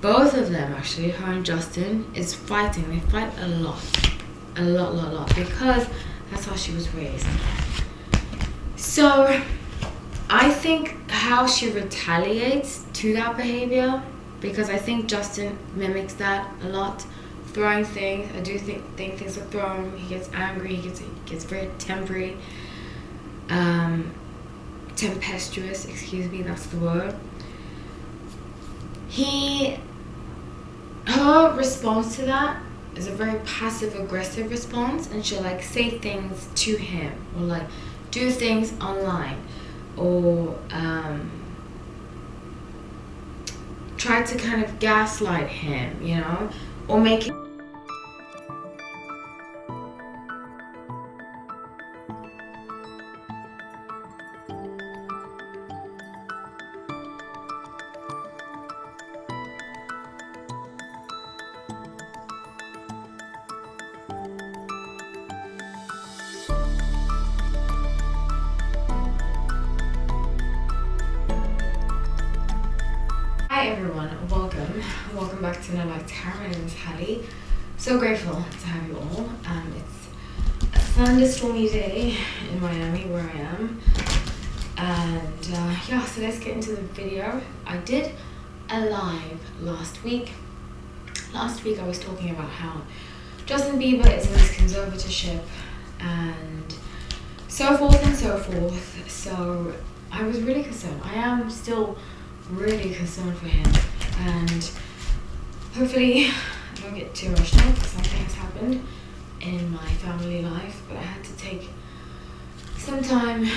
both of them actually, her and Justin, is fighting. They fight a lot, because that's how she was raised. So I think how she retaliates to that behavior, because I think Justin mimics that a lot, throwing things. I do think things are thrown. He gets angry. He gets very tempery, tempestuous. Excuse me, that's the word. Her response to that is a very passive aggressive response, and she'll like say things to him, or like do things online, or try to kind of gaslight him, you know, or make him. Hi everyone, welcome back to another tarot. My name is Hailey. So grateful to have you all. It's a thunderstormy day in Miami where I am, and yeah, so let's get into the video. I did a live last week. Last week I was talking about how Justin Bieber is in his conservatorship and so forth and so forth. So I was really concerned. I am still really concerned for him, and hopefully I don't get too emotional because something has happened in my family life, but I had to take some time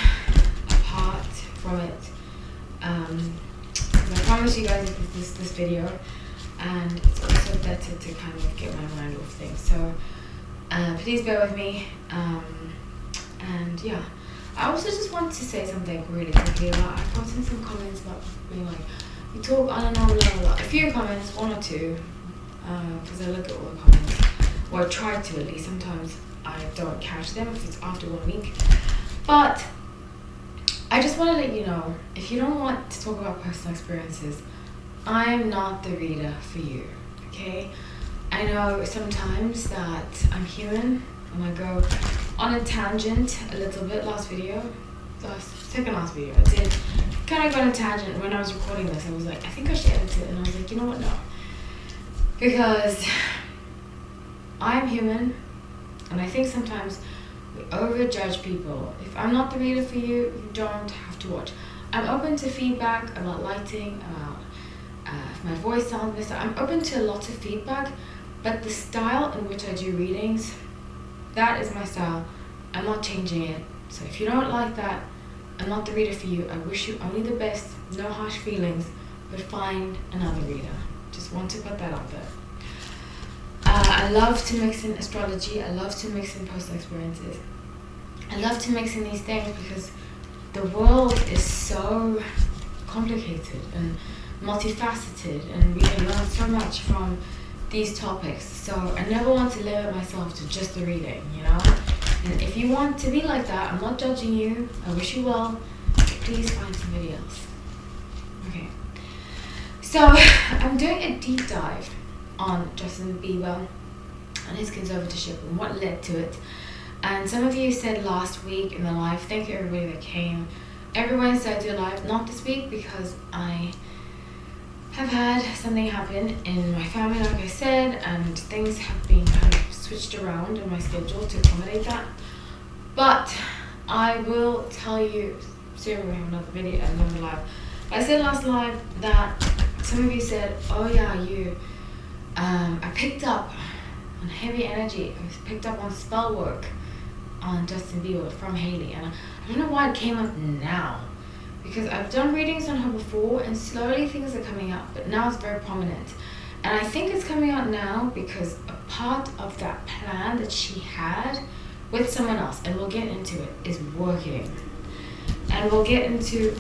apart from it. I promise you guys this video, and it's also better to kind of get my mind off things, so please bear with me. And yeah, I also just want to say something really quickly. I've gotten some comments about being like, you talk on and on, blah, blah, blah. A few comments, one or two, because I look at all the comments, or I try to at least. Sometimes I don't catch them if it's after 1 week. But I just want to let you know, if you don't want to talk about personal experiences, I'm not the reader for you, okay? I know sometimes that I'm human and I go on a tangent a little bit. Second last video, I did kind of go on a tangent. When I was recording this, I was like, I think I should edit it, and I was like, you know what, no, because I'm human, and I think sometimes we overjudge people. If I'm not the reader for you, you don't have to watch. I'm open to feedback about lighting, about if my voice sounds messed up. I'm open to a lot of feedback, but the style in which I do readings, that is my style. I'm not changing it. So if you don't like that, I'm not the reader for you. I wish you only the best. No harsh feelings, but find another reader. Just want to put that out there. I love to mix in astrology. I love to mix in personal experiences. I love to mix in these things because the world is so complicated and multifaceted, and we can learn so much from these topics. So I never want to limit myself to just the reading, you know? And if you want to be like that, I'm not judging you. I wish you well. Please find somebody else. Okay. So I'm doing a deep dive on Justin Bieber and his conservatorship and what led to it. And some of you said last week in the live, thank you everybody that came. Every Wednesday I do a live, not this week because I have had something happen in my family, like I said, and things have been kind of switched around in my schedule to accommodate that. But I will tell you soon when we have another video, another live. I said last live that some of you said, oh yeah, I picked up on heavy energy. I picked up on spell work on Justin Bieber from Hailey, and I don't know why it came up now, because I've done readings on her before and slowly things are coming up, but now it's very prominent. And I think it's coming out now because a part of that plan that she had with someone else, and we'll get into it, is working. And we'll get into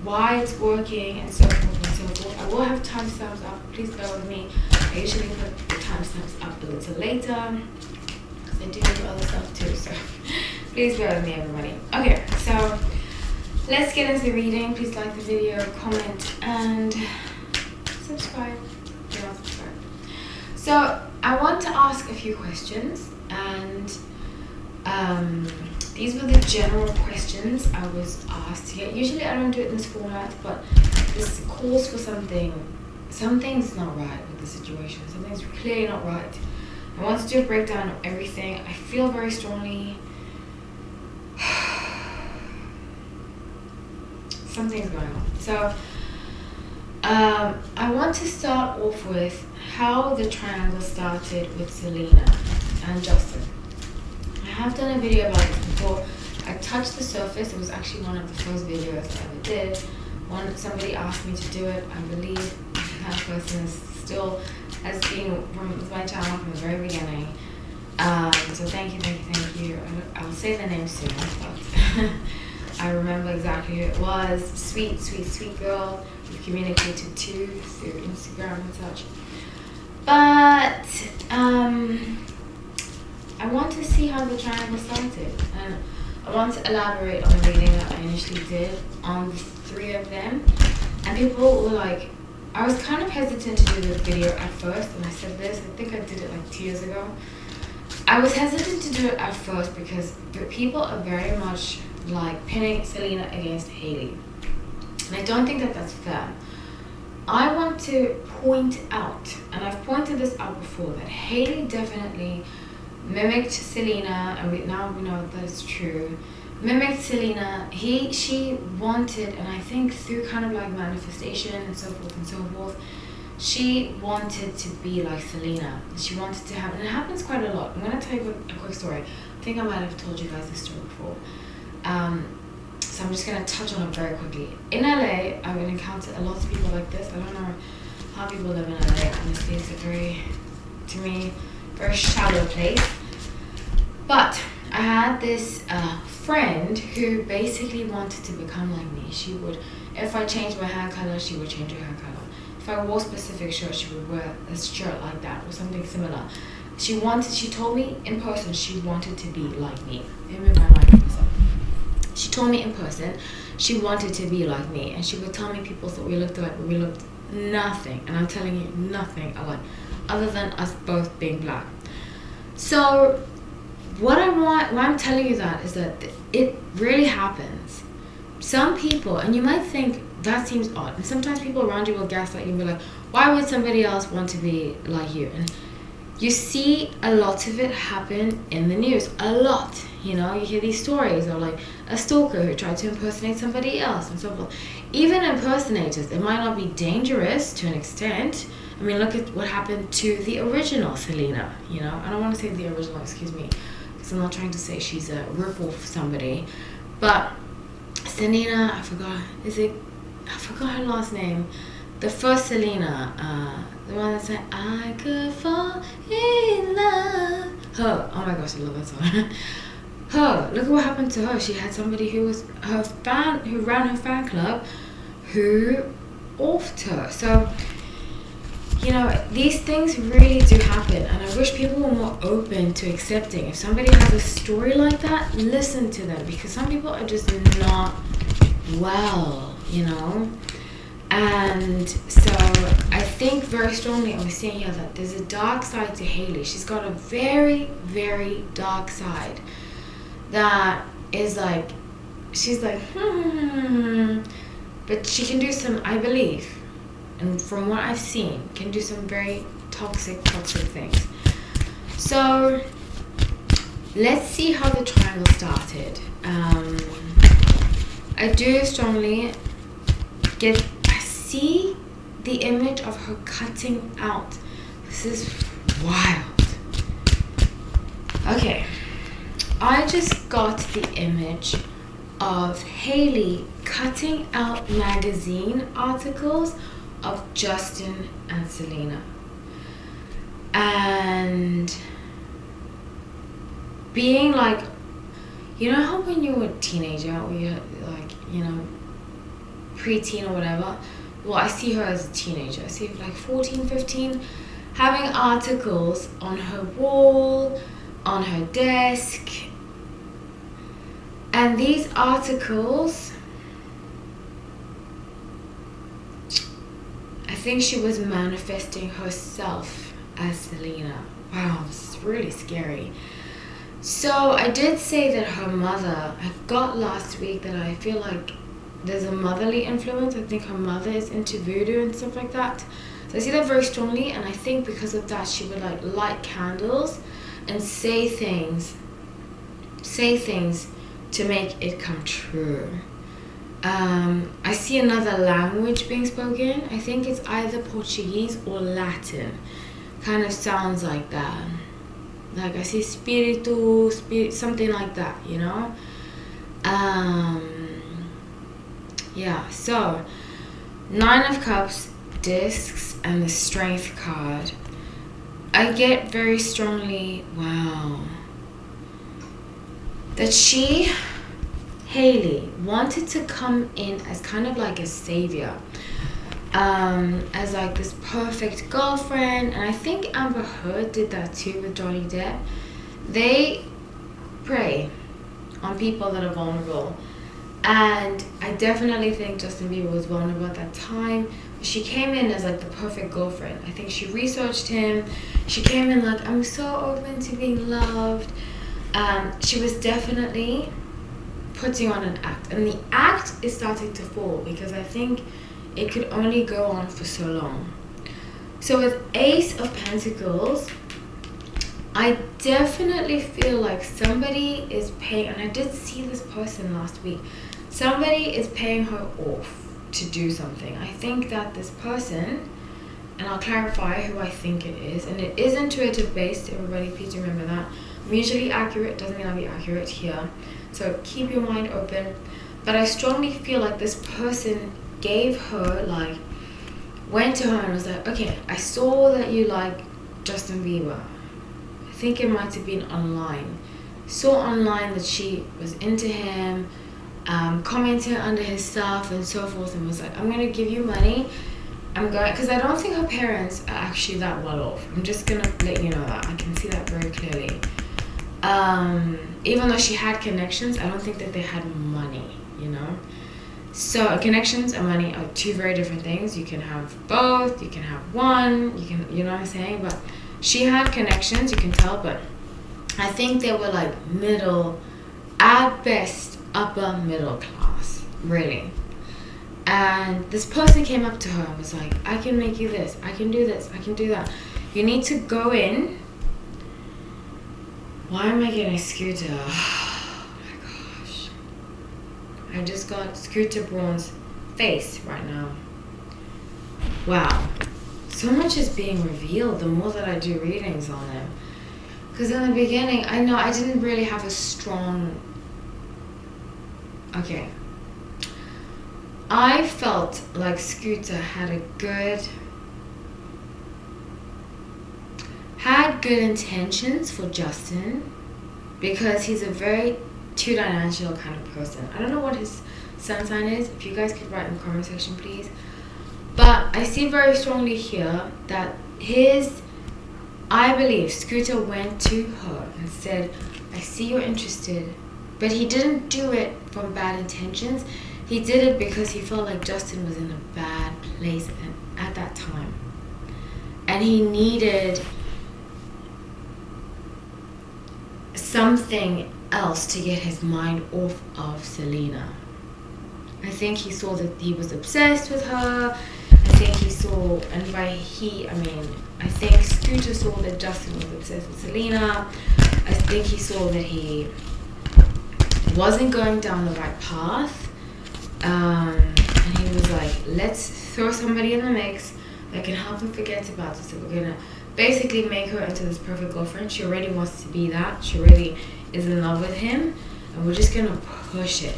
why it's working and so forth and so forth. I will have timestamps up, please bear with me. I usually put the timestamps up a little later because I do other stuff too, so please bear with me everybody. Okay, so let's get into the reading. Please like the video, comment, and subscribe. You know So I want to ask a few questions, and these were the general questions I was asked here. Usually I don't do it in this format, but this calls for something. Something's not right with the situation. Something's clearly not right. I want to do a breakdown of everything. I feel very strongly something's going on. So I want to start off with how the triangle started with Selena and Justin. I have done a video about this before. I touched the surface. It was actually one of the first videos I ever did. Somebody asked me to do it. I believe that person is still has been from my channel from the very beginning. So thank you. I'll say the name soon, but I remember exactly who it was. Sweet girl. We've communicated too through Instagram and such. But I want to see how the triangle started, and I want to elaborate on the reading that I initially did on the 3 of them. And people were like, I was kind of hesitant to do the video at first, and I said this, I think I did it like 2 years ago. I was hesitant to do it at first because people are very much like pinning Selena against Hailey. And I don't think that that's fair. I want to point out, and I've pointed this out before, that Hailey definitely mimicked Selena, and now we know that it's true. Mimicked Selena. She wanted, and I think through kind of like manifestation and so forth, she wanted to be like Selena. She wanted to have, and it happens quite a lot. I'm going to tell you a quick story. I think I might have told you guys this story before. So I'm just going to touch on it very quickly. In LA, I would encounter a lot of people like this. I don't know how people live in LA. Honestly, it's a very, to me, very shallow place. But I had this friend who basically wanted to become like me. She would, if I changed my hair color, she would change her hair color. If I wore specific shirt, she would wear a shirt like that or something similar. She told me in person she wanted to be like me. She told me in person she wanted to be like me, and she would tell me people thought we looked alike, but we looked nothing. And I'm telling you, nothing alike, other than us both being black. So why I'm telling you that is that it really happens. Some people, and you might think that seems odd, and sometimes people around you will gaslight you and be like, why would somebody else want to be like you? And you see a lot of it happen in the news, a lot. You know, you hear these stories of like a stalker who tried to impersonate somebody else and so forth. Even impersonators, it might not be dangerous to an extent. I mean, look at what happened to the original Selena, you know. I don't want to say the original, excuse me, because I'm not trying to say she's a rip-off of somebody. But Selena, I forgot her last name. The first Selena, the one that said, I could fall in love. Her, oh my gosh, I love that song. Her, look at what happened to her. She had somebody who was her fan, who ran her fan club, who offed her. So, you know, these things really do happen, and I wish people were more open to accepting. If somebody has a story like that, listen to them, because some people are just not well, you know. And so I think very strongly, and we're seeing here, that there's a dark side to Hailey. She's got a very, very dark side that is like, she's like, but she can do some, I believe, and from what I've seen, can do some very toxic things. So let's see how the triangle started. I do strongly see the image of her cutting out. This is wild. Okay, I just got the image of Hailey cutting out magazine articles of Justin and Selena, and being like, you know how when you're a teenager or you're like, you know, preteen or whatever. Well, I see her as a teenager. I see her like 14, 15, having articles on her wall, on her desk. And these articles, I think she was manifesting herself as Selena. Wow, it's really scary. So I did say that her mother, I got last week that I feel like there's a motherly influence. I think her mother is into voodoo and stuff like that. So I see that very strongly, and I think because of that she would like light candles and say things to make it come true. I see another language being spoken. I think it's either Portuguese or Latin. Kind of sounds like that. Like I see spiritu, something like that, you know? Yeah, so 9 of Cups, discs, and the Strength card. I get very strongly, wow, that she, Hailey, wanted to come in as kind of like a savior, as like this perfect girlfriend. And I think Amber Heard did that too with Johnny Depp. They prey on people that are vulnerable, and I definitely think Justin Bieber was vulnerable at that time. She came in as like the perfect girlfriend. I think she researched him. She came in like, I'm so open to being loved. She was definitely putting on an act, and the act is starting to fall because I think it could only go on for so long. So with Ace of Pentacles, I definitely feel like somebody is paying, and I did see this person last week, somebody is paying her off to do something. I think that this person, and I'll clarify who I think it is, and it is intuitive based, everybody, please remember that. I'm usually accurate, doesn't mean I'll be accurate here, so keep your mind open. But I strongly feel like this person gave her, like, went to her and was like, okay, I saw that you like Justin Bieber. I think it might have been online. Saw online that she was into him, commented under his stuff and so forth, and was like, I'm gonna give you money. I'm going, because I don't think her parents are actually that well off. I'm just gonna let you know that. I can see that very clearly. Even though she had connections, I don't think that they had money, you know? So connections and money are two very different things. You can have both, you can have one, you can, you know what I'm saying? But she had connections, you can tell, but I think they were like middle, at best, upper middle class, really. And this person came up to her and was like, I can make you this, I can do this, I can do that. You need to go in. Why am I getting Scooter? Oh my gosh. I just got Scooter Braun's face right now. Wow. So much is being revealed the more that I do readings on him. Because in the beginning, I know I didn't really have a strong... Okay. I felt like Scooter had good intentions for Justin, because he's a very two-dimensional kind of person. I don't know what his sun sign is. If you guys could write in the comment section, please. But I see very strongly here that I believe Scooter went to her and said, I see you're interested. But he didn't do it from bad intentions. He did it because he felt like Justin was in a bad place at that time. And he needed something else to get his mind off of Selena. I think he saw that he was obsessed with her. I think he saw, and by he, I mean, I think Scooter saw that Justin was obsessed with Selena. I think he saw that he wasn't going down the right path. And he was like, let's throw somebody in the mix that can help him forget about it. So we're gonna basically make her into this perfect girlfriend. She already wants to be that. She already is in love with him. And we're just gonna push it.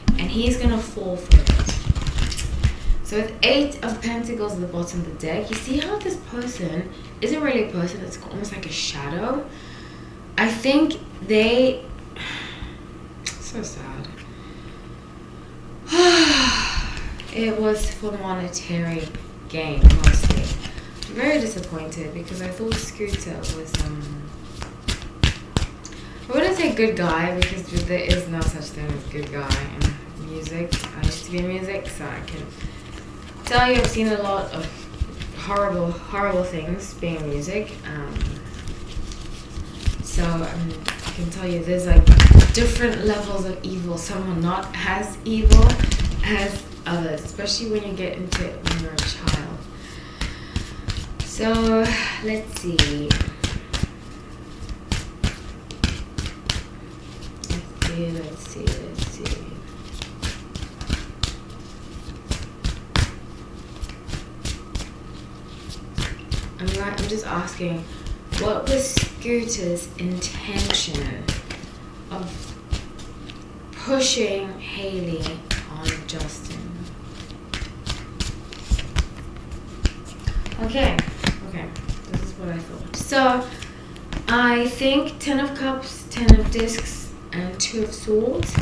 And he's gonna fall for it. So with 8 of Pentacles at the bottom of the deck, you see how this person isn't really a person, it's almost like a shadow. I think they... So sad. It was for monetary gain, mostly. I'm very disappointed because I thought Scooter was, I wouldn't say good guy, because there is no such thing as good guy in music. I used to be in music, so I can tell you I've seen a lot of horrible, horrible things being music. So I can tell you there's like different levels of evil. Some are not as evil as others, especially when you get into it when you're a child. So let's see. Let's see. I'm just asking, what was Scooter's intention of pushing Hailey on Justin? Okay, this is what I thought. So, I think 10 of Cups, 10 of Discs, and 2 of Swords.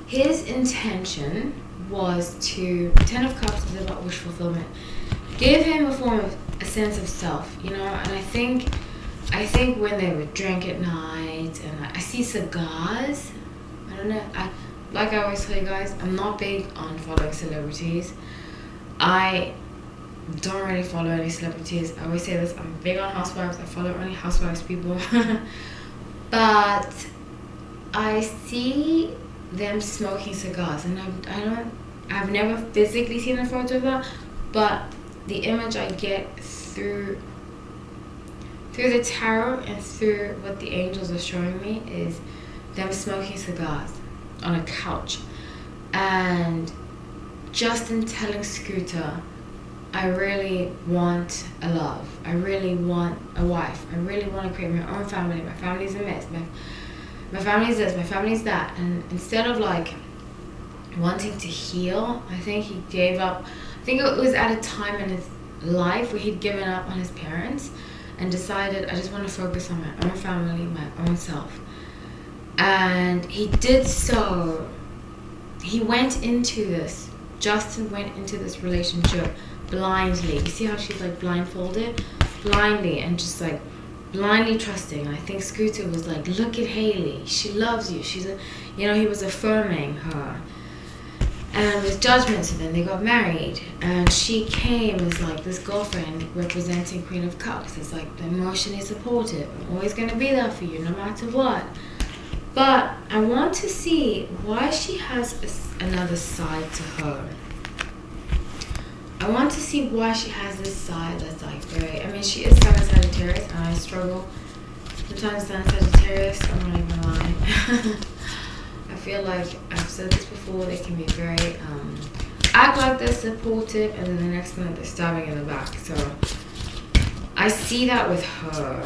His intention was to, 10 of Cups is about wish fulfillment. Give him a form of a sense of self, you know, and I think when they would drink at night, and I see cigars, I don't know, like I always tell you guys, I'm not big on following celebrities. I don't really follow any celebrities. I always say this, I'm big on housewives, I follow only housewives people. But I see them smoking cigars, and I've never physically seen a photo of that, but the image I get through the tarot and through what the angels are showing me is them smoking cigars on a couch, and Justin telling Scooter, I really want a love, I really want a wife, I really want to create my own family, my family's a mess, my family's this, my family's that. And instead of like wanting to heal, I think he gave up. I think it was at a time in his life where he'd given up on his parents and decided, I just want to focus on my own family, my own self. And he did so. He went into this, Justin went into this relationship blindly. You see how she's like blindfolded? Blindly, and just like blindly trusting. And I think Scooter was like, look at Hailey, she loves you. She's a, you know, he was affirming her. And with judgments, and then they got married, and she came as like this girlfriend representing Queen of Cups. It's like emotionally supportive. I'm always going to be there for you no matter what. But I want to see why she has another side to her. I want to see why she has this side that's like very, I mean, she is Sun Sagittarius, and I struggle sometimes Sun Sagittarius, I'm not even lying. I feel like I've said this before, they can be very act like they're supportive, and then the next minute they're stabbing in the back. So I see that with her.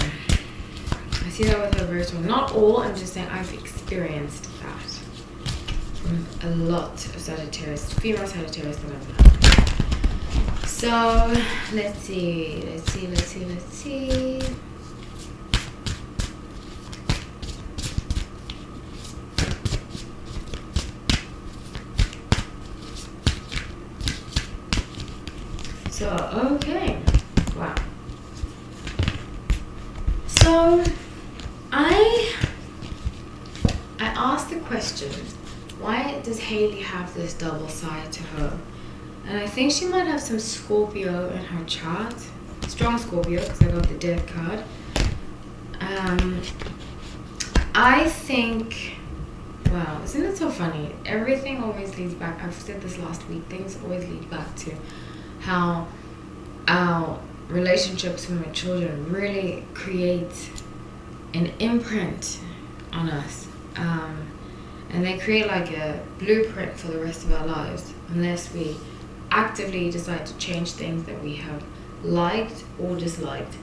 I see that with her very strong. Not all, I'm just saying I've experienced that from a lot of Sagittarius, female Sagittarius that I've had. So let's see. So, okay, wow. So, I asked the question, why does Hailey have this double side to her? And I think she might have some Scorpio in her chart. Strong Scorpio, because I got the Death card. I think, wow, isn't it so funny? Everything always leads back, I've said this last week, things always lead back to how our relationships with our children really create an imprint on us, and they create like a blueprint for the rest of our lives unless we actively decide to change things that we have liked or disliked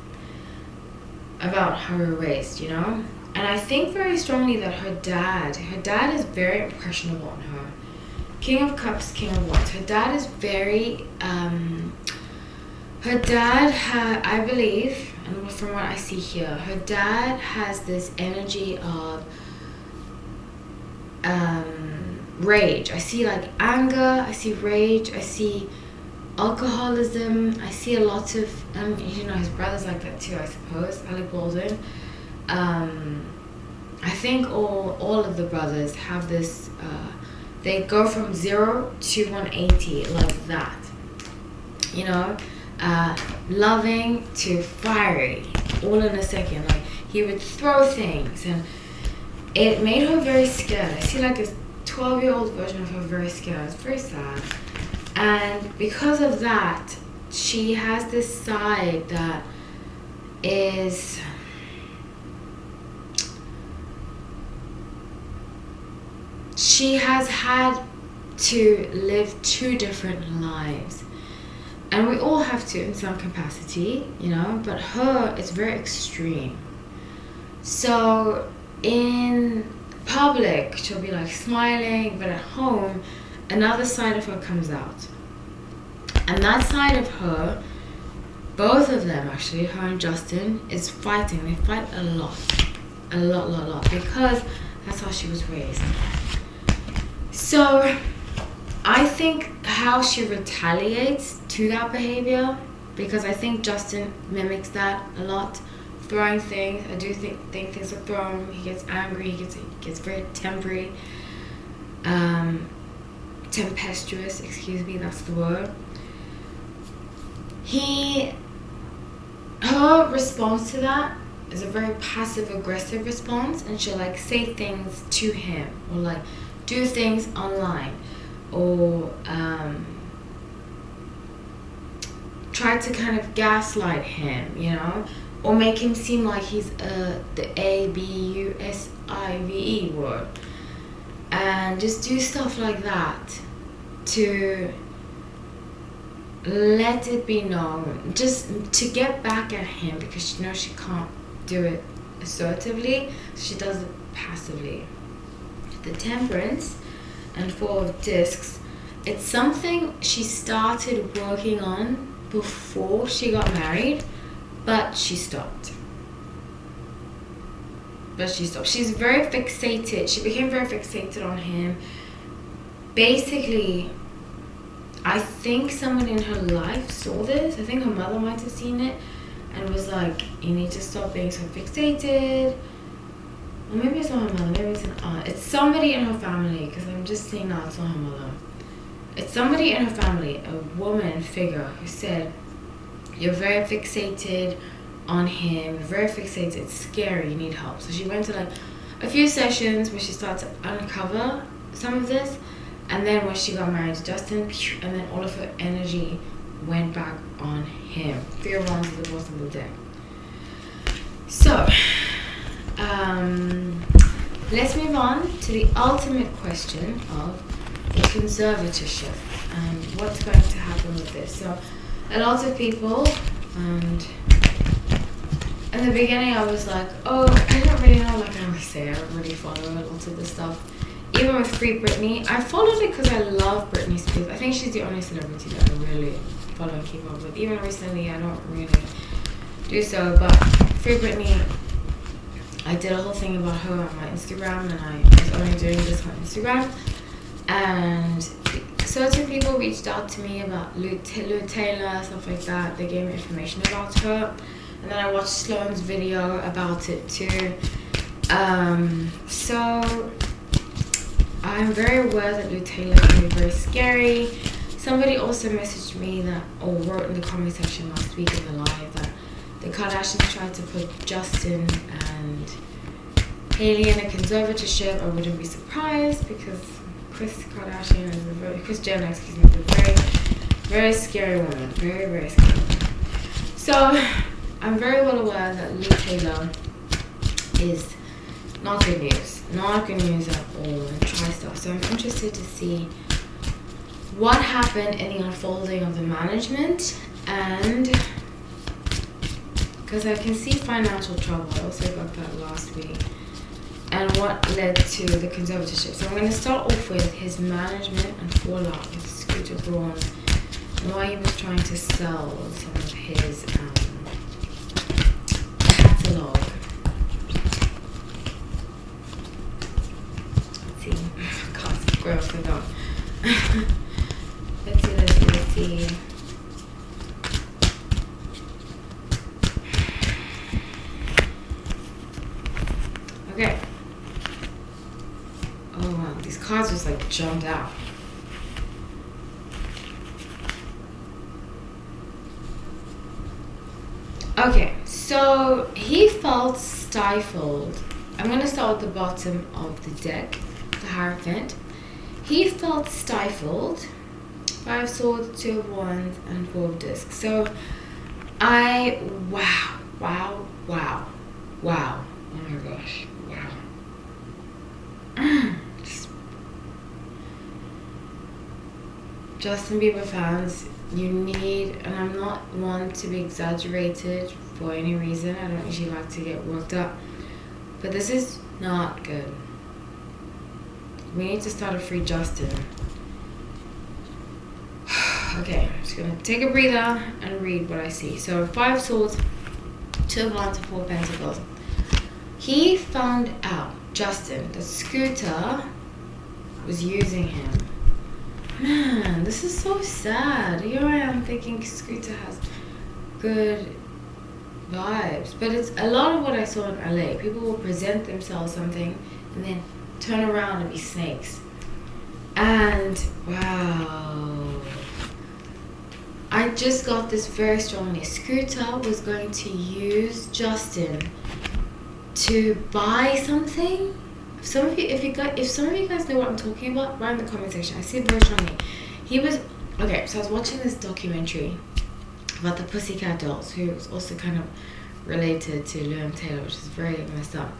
about how we were raised, you know. And I think very strongly that her dad is very impressionable on her. King of Cups, King of Wands. Her dad is very, I believe, and from what I see here, her dad has this energy of rage. I see like anger, I see rage, I see alcoholism, I see a lot of, you know, his brother's like that too, I suppose, Alec Baldwin. I think all of the brothers have this, they go from 0 to 180 like that, you know. loving to fiery, all in a second. Like, he would throw things, and it made her very scared. I see like a 12-year-old version of her very scared. It's very sad. And because of that, she has this side that is she has had to live 2 different lives, and we all have to in some capacity, you know, but her, it's very extreme. So in public she'll be like smiling, but at home another side of her comes out. And that side of her, both of them actually, her and Justin, is fighting. They fight a lot, because that's how she was raised. So I think how she retaliates to that behavior, because I think Justin mimics that a lot, throwing things. I do think things are thrown. He gets angry. He gets very tempery, tempestuous. Excuse me, that's the word. Her response to that is a very passive aggressive response, and she'll like say things to him, or like do things online, or try to kind of gaslight him, you know, or make him seem like he's the ABUSIVE word, and just do stuff like that to let it be known, just to get back at him, because she knows she can't do it assertively, so she does it passively. The Temperance and 4 of Discs, it's something she started working on before she got married, but she stopped. She's very fixated. She became very fixated on him. Basically, I think someone in her life saw this. I think her mother might have seen it and was like, you need to stop being so fixated. Or maybe it's not her mother, maybe it's an aunt. It's somebody in her family, because I'm just saying now it's not her mother. It's somebody in her family, a woman figure, who said, you're very fixated on him, you're very fixated, it's scary, you need help. So she went to like a few sessions where she started to uncover some of this, and then when she got married to Justin, and then all of her energy went back on him. 3 of Wands at the bottom of the deck. So, let's move on to the ultimate question of the conservatorship and what's going to happen with this. So, a lot of people, and in the beginning I was like, oh, I don't really know, like I always say, I don't really follow a lot of this stuff. Even with Free Britney, I followed it because I love Britney Spears. I think she's the only celebrity that I really follow and keep up with. Even recently, I don't really do so, but Free Britney, I did a whole thing about her on my Instagram, and I was only doing this on Instagram. And certain people reached out to me about Lou Taylor, stuff like that. They gave me information about her. And then I watched Sloane's video about it too. So I'm very aware that Lou Taylor can be very scary. Somebody also messaged me that, or wrote in the comment section last week in the live, that the Kardashians tried to put Justin and Hailey in a conservatorship. I wouldn't be surprised, because Kris Jenner, is a very, very scary woman. Very, very scary woman. So I'm very well aware that Lou Taylor is not good news. Not good news at all, and try stuff. So I'm interested to see what happened in the unfolding of the management, and because I can see financial trouble. I also got that last week. And what led to the conservatorship. So I'm going to start off with his management and fallout with Scooter Braun, and why he was trying to sell some of his catalog. Let's see. God, gross, I forgot. Let's see. Okay. Oh wow, these cards just like jumped out. So he felt stifled. I'm going to start with the bottom of the deck, the Hierophant. He felt stifled. 5 swords, 2 of wands, and 4 of discs. So wow. Oh my gosh, wow. Justin Bieber fans, you need, and I'm not one to be exaggerated for any reason. I don't usually like to get worked up, but this is not good. We need to start a free Justin. Okay, I'm just gonna take a breather and read what I see. So 5 swords, 2 of wands, and 4 pentacles. He found out, Justin, that Scooter was using him. Man, this is so sad. Here I am thinking Scooter has good vibes, but it's a lot of what I saw in LA. People will present themselves something and then turn around and be snakes. And wow, I just got this very strongly. Scooter was going to use Justin to buy something. If some of you guys know what I'm talking about, write in the comment section. I see it very strongly. He was okay. So I was watching this documentary about the Pussycat Dolls, who was also kind of related to Liam Taylor, which is very messed up.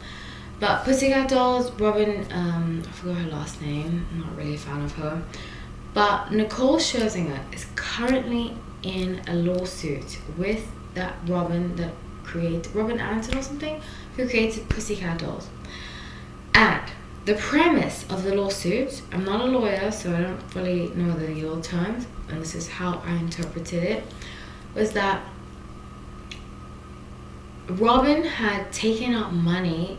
But Pussycat Dolls, Robin, I forgot her last name. I'm not really a fan of her. But Nicole Scherzinger is currently in a lawsuit with that Robin Anton or something, who created Pussycat Dolls. And the premise of the lawsuit, I'm not a lawyer, so I don't fully know the legal terms, and this is how I interpreted it, was that Robin had taken out money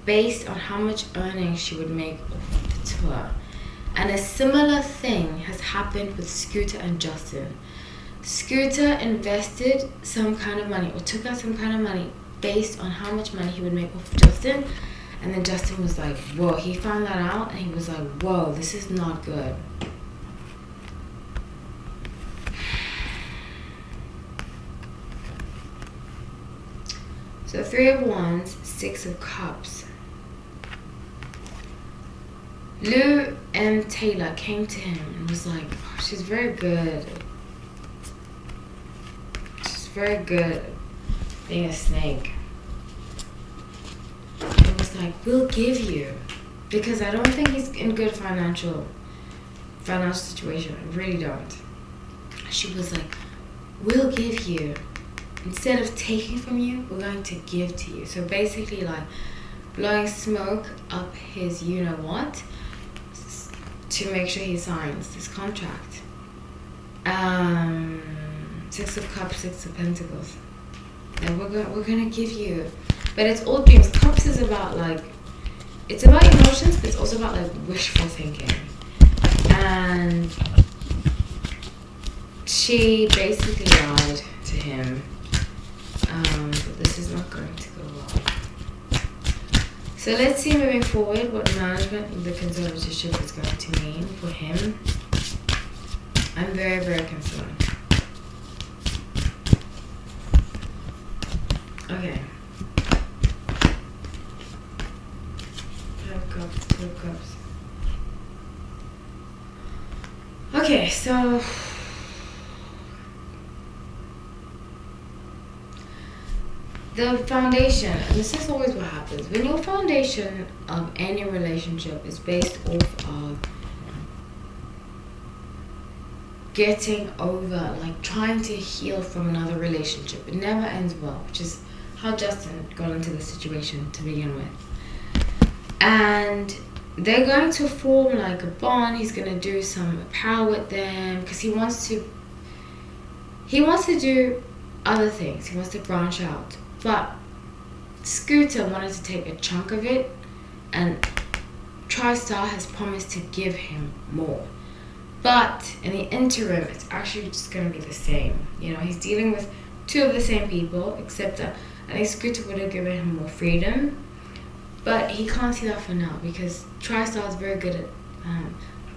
based on how much earnings she would make off the tour. And a similar thing has happened with Scooter and Justin. Scooter invested some kind of money, or took out some kind of money based on how much money he would make off of Justin. And then Justin was like, whoa, he found that out and he was like, whoa, this is not good. So 3 of wands, 6 of cups. Lou and Taylor came to him and was like, oh, she's very good. She's very good at being a snake. It was like, we'll give you. Because I don't think he's in good financial situation. I really don't. She was like, we'll give you. Instead of taking from you, we're going to give to you. So basically like blowing smoke up his you-know-what to make sure he signs this contract. 6 of cups, 6 of pentacles. And we're gonna give you. But it's all dreams. Cups is about like, it's about emotions, but it's also about like wishful thinking. And she basically lied to him. But this is not going to go well. So let's see moving forward what management of the conservatorship is going to mean for him. I'm very, very concerned. Okay. 5 cups, 2 cups. Okay, so the foundation, and this is always what happens, when your foundation of any relationship is based off of getting over, like trying to heal from another relationship, it never ends well, which is how Justin got into the situation to begin with. And they're going to form like a bond. He's going to do some apparel with them because he wants to do other things. He wants to branch out. But Scooter wanted to take a chunk of it, and TriStar has promised to give him more. But in the interim, it's actually just going to be the same. You know, he's dealing with 2 of the same people, except that I think Scooter would have given him more freedom. But he can't see that for now because TriStar is very good at,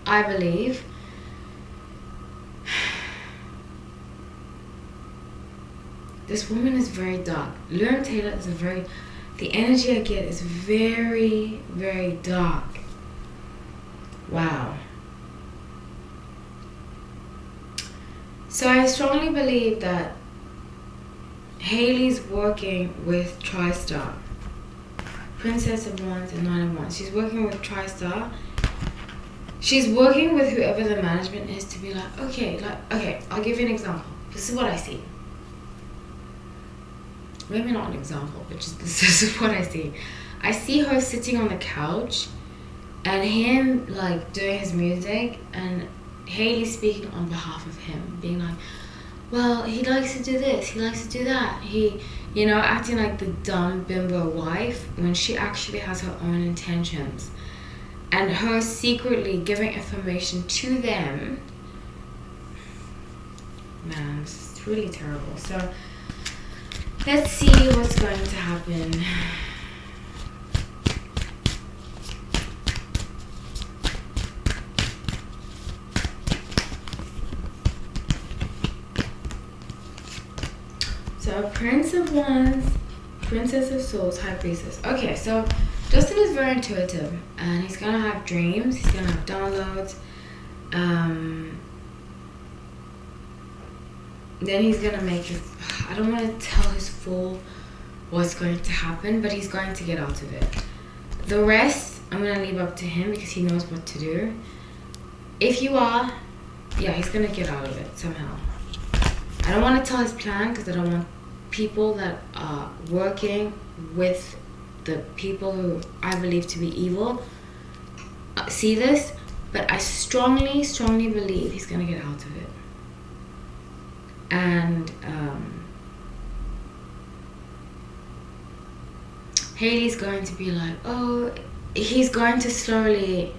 I believe, this woman is very dark. Lauren Taylor is the energy I get is very, very dark. Wow. So I strongly believe that Hailey's working with TriStar. Princess of Wands and Nine of Wands. She's working with TriStar. She's working with whoever the management is to be like, okay, I'll give you an example. This is what I see. Maybe not an example, but just this is what I see. I see her sitting on the couch and him like doing his music and Hailey speaking on behalf of him, being like, well, he likes to do this, he likes to do that. He, you know, acting like the dumb bimbo wife when she actually has her own intentions. And her secretly giving information to them. Man, this is really terrible. So, let's see what's going to happen. So, Prince of Wands, Princess of Swords, High Priestess. Okay, so Justin is very intuitive and he's gonna have dreams, he's gonna have downloads. Then he's gonna make it. I don't want to tell his full what's going to happen, but he's going to get out of it. The rest, I'm gonna leave up to him because he knows what to do. If you are, yeah, he's gonna get out of it somehow. I don't want to tell his plan because I don't want people that are working with the people who I believe to be evil see this, but I strongly believe he's gonna get out of it. And Hailey's going to be like, oh, he's going to slowly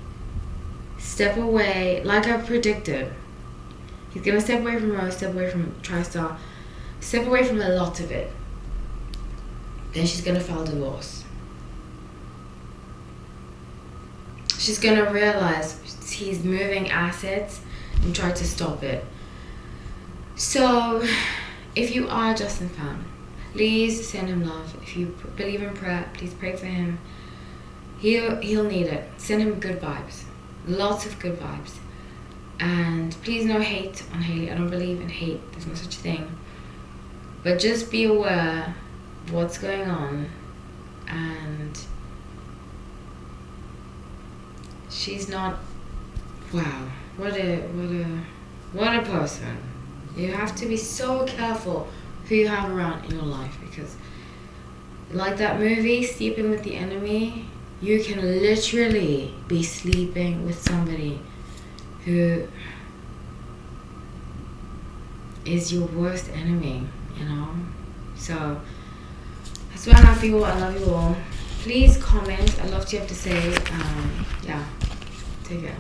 step away, like I predicted. He's gonna step away from Rose, step away from TriStar, step away from a lot of it. Then she's gonna file divorce. She's gonna realize he's moving assets and try to stop it. So, if you are a Justin fan, please send him love. If you believe in prayer, please pray for him. He'll need it. Send him good vibes. Lots of good vibes. And please no hate on Hailey. I don't believe in hate. There's no such thing. But just be aware of what's going on. And she's not. Wow. What a person. You have to be so careful who you have around in your life, because like that movie, Sleeping with the Enemy, you can literally be sleeping with somebody who is your worst enemy, you know? So that's what I have for you all. I love you all. Please comment. I love what you have to say. Yeah, take care.